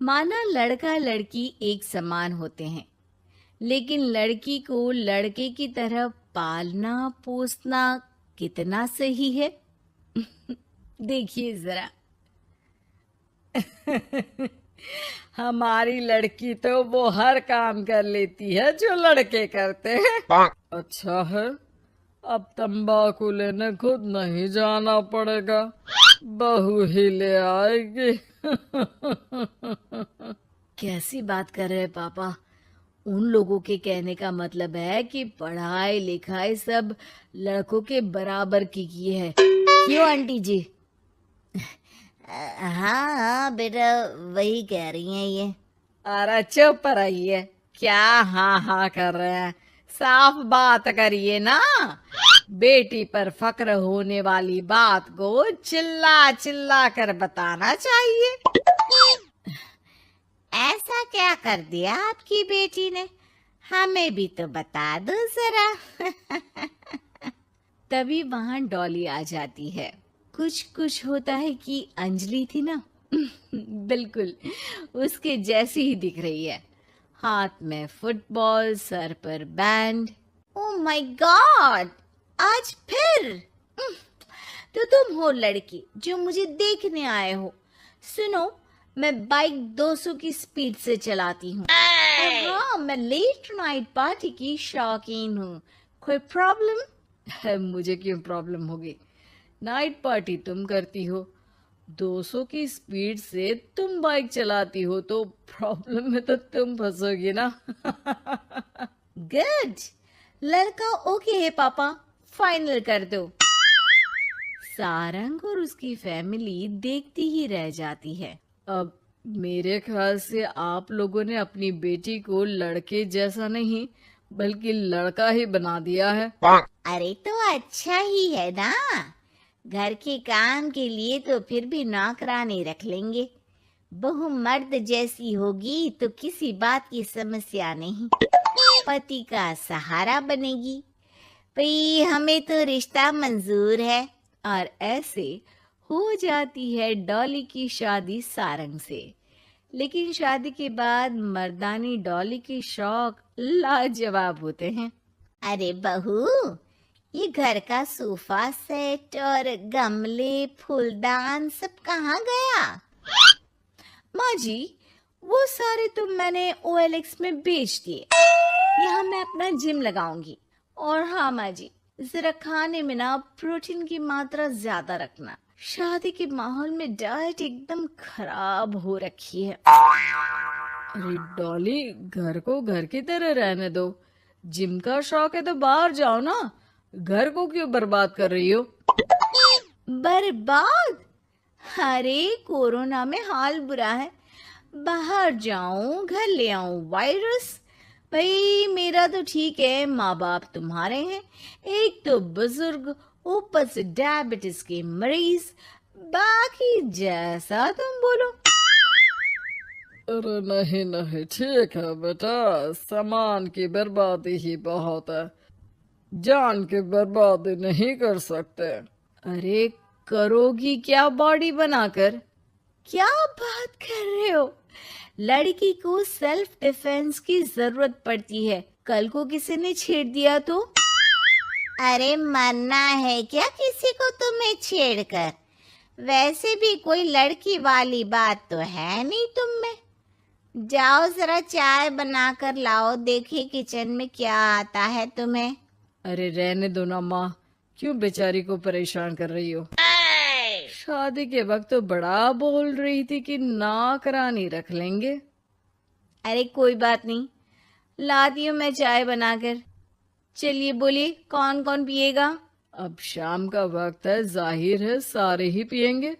माना लड़का लड़की एक समान होते हैं, लेकिन लड़की को लड़के की तरह पालना पोसना कितना सही है? देखिए जरा। हमारी लड़की तो वो हर काम कर लेती है जो लड़के करते हैं। अच्छा है, अब तंबाकू लेने खुद नहीं जाना पड़ेगा, बहू ही ले आएगी। कैसी बात कर रहे हैं पापा? उन लोगों के कहने का मतलब है कि पढ़ाई लिखाई सब लड़कों के बराबर की है। क्यों आंटी जी? हाँ हाँ बेटा, वही कह रही हैं ये। अरे चुप रहिए, क्या हाँ हाँ कर रहे हैं? साफ बात करिए ना। बेटी पर फक्र होने वाली बात को चिल्ला चिल्ला कर बताना चाहिए। ऐसा क्या कर दिया आपकी बेटी ने? हमें भी तो बता दो जरा। तभी वहां डॉली आ जाती है। कुछ कुछ होता है कि अंजलि थी ना, बिल्कुल उसके जैसी ही दिख रही है। हाथ में फुटबॉल, सर पर बैंड। ओ माय गॉड, आज फिर? तो तुम हो लड़की जो मुझे देखने आए हो। सुनो, मैं बाइक 200 की स्पीड से चलाती हूँ। और हाँ, मैं लेट नाइट पार्टी की शौकीन हूँ। कोई प्रॉब्लम? मुझे क्यों प्रॉब्लम होगी? नाइट पार्टी तुम करती हो, 200 की स्पीड से तुम बाइक चलाती हो, तो प्रॉब्लम में तो तुम फंसोगी ना। गुड, लड़का ओके है पापा, फाइनल कर दो। सारंग और उसकी फैमिली देखती ही रह जाती है। अब मेरे ख्याल से आप लोगों ने अपनी बेटी को लड़के जैसा नहीं बल्कि लड़का ही बना दिया है। अरे तो अच्छा ही है ना, घर के काम के लिए तो फिर भी नौकरानी रख लेंगे। बहू मर्द जैसी होगी तो किसी बात की समस्या नहीं, पति का सहारा बनेगी। भाई हमें तो रिश्ता मंजूर है। और ऐसे हो जाती है डॉली की शादी सारंग से। लेकिन शादी के बाद मर्दानी डॉली के शौक लाजवाब होते हैं। अरे बहू, ये घर का सोफा सेट और गमले फूलदान सब कहाँ गया? माँ जी, वो सारे तो मैंने OLX में बेच दिए। यहाँ मैं अपना जिम लगाऊंगी। और हाँ माँ जी, जरा खाने में ना प्रोटीन की मात्रा ज्यादा रखना। शादी के माहौल में डाइट एकदम खराब हो रखी है। अरे डॉली, घर को घर की तरह रहने दो। जिम का शौक है तो बाहर जाओ ना, घर को क्यों बर्बाद कर रही हो? बर्बाद? अरे कोरोना में हाल बुरा है, बाहर जाऊं घर ले आऊं वायरस। भाई मेरा तो ठीक है, माँ बाप तुम्हारे हैं, एक तो बुजुर्ग, ऊपर से डायबिटीज के मरीज। बाकी जैसा तुम बोलो। अरे नहीं नहीं, ठीक है बेटा, सामान की बर्बादी ही बहुत है, जान की बर्बादी नहीं कर सकते। अरे करोगी क्या बॉडी बनाकर? क्या बात कर रहे हो? लड़की को सेल्फ डिफेंस की जरूरत पड़ती है, कल को किसी ने छेड़ दिया तो? अरे मरना है क्या किसी को तुम्हें छेड़कर? वैसे भी कोई लड़की वाली बात तो है नहीं तुम में। जाओ जरा चाय बनाकर लाओ, देखे किचन में क्या आता है तुम्हें। अरे रहने दो ना माँ, क्यों बेचारी को परेशान कर रही हो? शादी के वक्त तो बड़ा बोल रही थी कि नौकरानी रख लेंगे। अरे कोई बात नहीं, लाती हूँ मैं चाय बनाकर। चलिए बोलिए, कौन कौन पिएगा? अब शाम का वक्त है, जाहिर है सारे ही पियेंगे।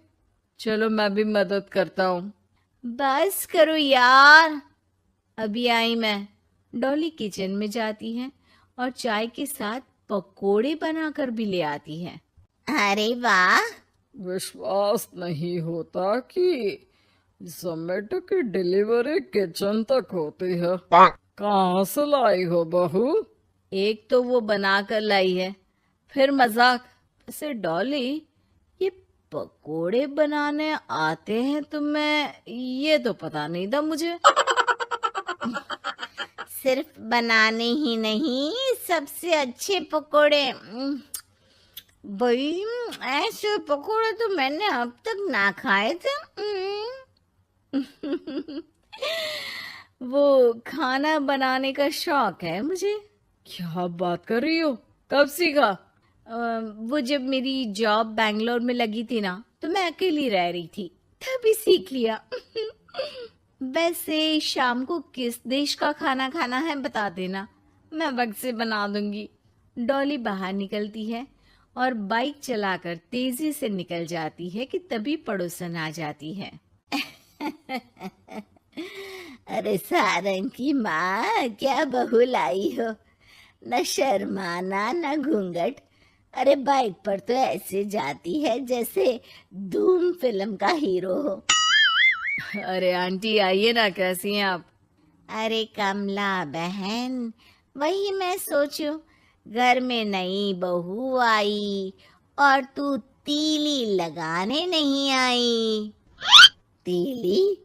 चलो मैं भी मदद करता हूँ। बस करो यार, अभी आई मैं। डॉली किचन में जाती है और चाय के साथ पकोड़े बनाकर भी ले आती है। अरे वाह, विश्वास नहीं होता कि जोमेटो की डिलीवरी किचन तक होती है। कहाँ से लाई हो बहू? एक तो वो बनाकर लाई है, फिर मजाक। वैसे डॉली, ये पकोड़े बनाने आते हैं तुम्हें, ये तो पता नहीं था मुझे। सिर्फ बनाने ही नहीं, सबसे अच्छे पकोड़े। भाई, ऐसे पकोड़े तो मैंने अब तक ना खाए थे। वो खाना बनाने का शौक है मुझे। क्या बात कर रही हो, कब सीखा? वो जब मेरी जॉब बैंगलोर में लगी थी ना, तो मैं अकेली रह रही थी, तभी सीख लिया। वैसे शाम को किस देश का खाना खाना है बता देना, मैं वक्त से बना दूंगी। डॉली बाहर निकलती है और बाइक चलाकर तेजी से निकल जाती है कि तभी पड़ोसन आ जाती है। अरे सारंग की माँ, क्या बहू लाई हो, न शर्माना न घूंघट। अरे बाइक पर तो ऐसे जाती है जैसे धूम फिल्म का हीरो हो। अरे आंटी आइए ना, कैसी हैं आप? अरे कमला बहन, वही मैं सोचूं, घर में नई बहू आई और तू तीली लगाने नहीं आई। तीली?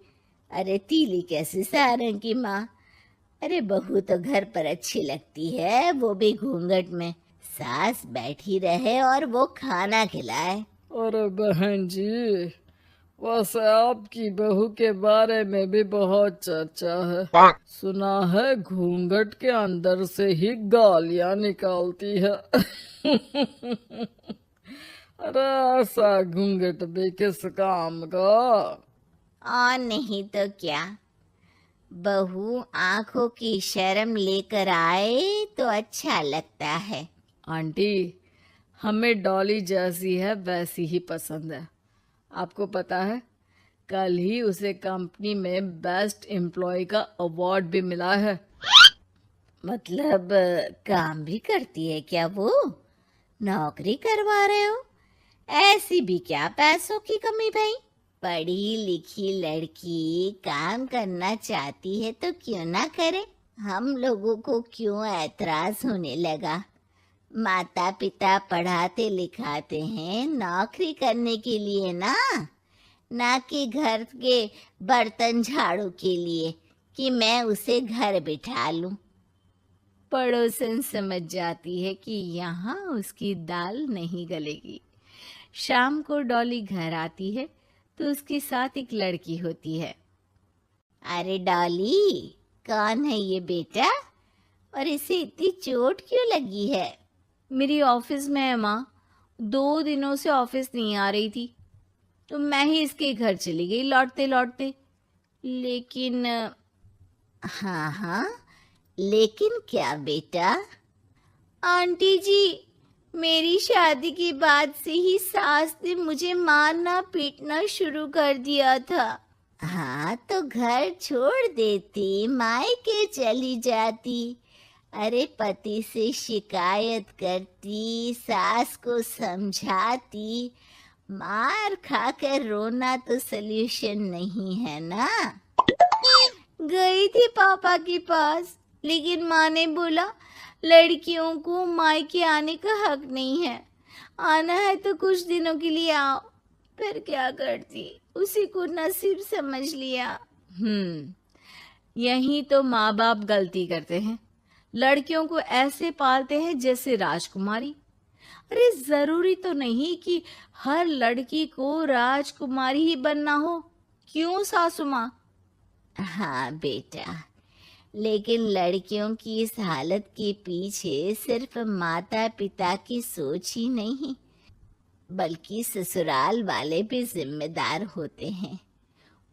अरे तीली कैसे सारंग की माँ? अरे बहू तो घर पर अच्छी लगती है, वो भी घूंघट में। सास बैठी रहे और वो खाना खिलाए। अरे बहन जी, वैसे आपकी बहू के बारे में भी बहुत चर्चा है। सुना है घूंघट के अंदर से ही गालियां निकालती है। अरे ऐसा घूंघट भी किस काम का? और नहीं तो क्या, बहू आंखों की शर्म लेकर आए तो अच्छा लगता है। आंटी, हमें डॉली जैसी है वैसी ही पसंद है। आपको पता है, कल ही उसे कंपनी में बेस्ट एम्प्लॉय का अवार्ड भी मिला है। मतलब काम भी करती है क्या वो? नौकरी करवा रहे हो? ऐसी भी क्या पैसों की कमी भाई? पढ़ी लिखी लड़की काम करना चाहती है तो क्यों ना करे? हम लोगों को क्यों ऐतराज होने लगा? माता पिता पढ़ाते लिखाते हैं नौकरी करने के लिए ना कि घर के बर्तन झाड़ू के लिए कि मैं उसे घर बिठा लूं। पड़ोसन समझ जाती है कि यहाँ उसकी दाल नहीं गलेगी। शाम को डॉली घर आती है तो उसके साथ एक लड़की होती है। अरे डॉली, कौन है ये बेटा और इसे इतनी चोट क्यों लगी है? मेरी ऑफिस में है माँ, 2 दिनों से ऑफिस नहीं आ रही थी तो मैं ही इसके घर चली गई लौटते लौटते। लेकिन हाँ, लेकिन क्या बेटा? आंटी जी, मेरी शादी के बाद से ही सास ने मुझे मारना पीटना शुरू कर दिया था। हाँ तो घर छोड़ देती, मायके चली जाती। अरे पति से शिकायत करती, सास को समझाती। मार खाकर रोना तो सल्यूशन नहीं है ना। गई थी पापा के पास, लेकिन माँ ने बोला लड़कियों को मायके आने का हक नहीं है, आना है तो कुछ दिनों के लिए आओ। फिर क्या करती, उसी को नसीब समझ लिया। यही तो माँ बाप गलती करते हैं, लड़कियों को ऐसे पालते हैं जैसे राजकुमारी। अरे जरूरी तो नहीं कि हर लड़की को राजकुमारी ही बनना हो, क्यों सासू माँ? हाँ बेटा, लेकिन लड़कियों की इस हालत के पीछे सिर्फ माता पिता की सोच ही नहीं, बल्कि ससुराल वाले भी जिम्मेदार होते हैं।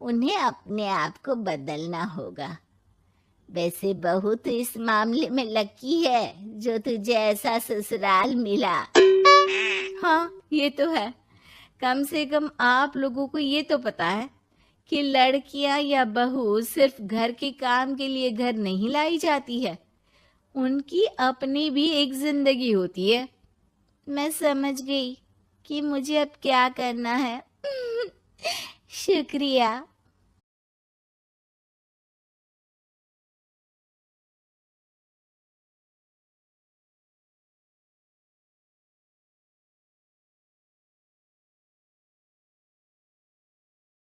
उन्हें अपने आप को बदलना होगा। वैसे बहू तो इस मामले में लकी है जो तुझे ऐसा ससुराल मिला। हाँ, ये तो है। कम से कम आप लोगों को ये तो पता है कि लड़कियां या बहू सिर्फ घर के काम के लिए घर नहीं लाई जाती है, उनकी अपनी भी एक जिंदगी होती है। मैं समझ गई कि मुझे अब क्या करना है। शुक्रिया।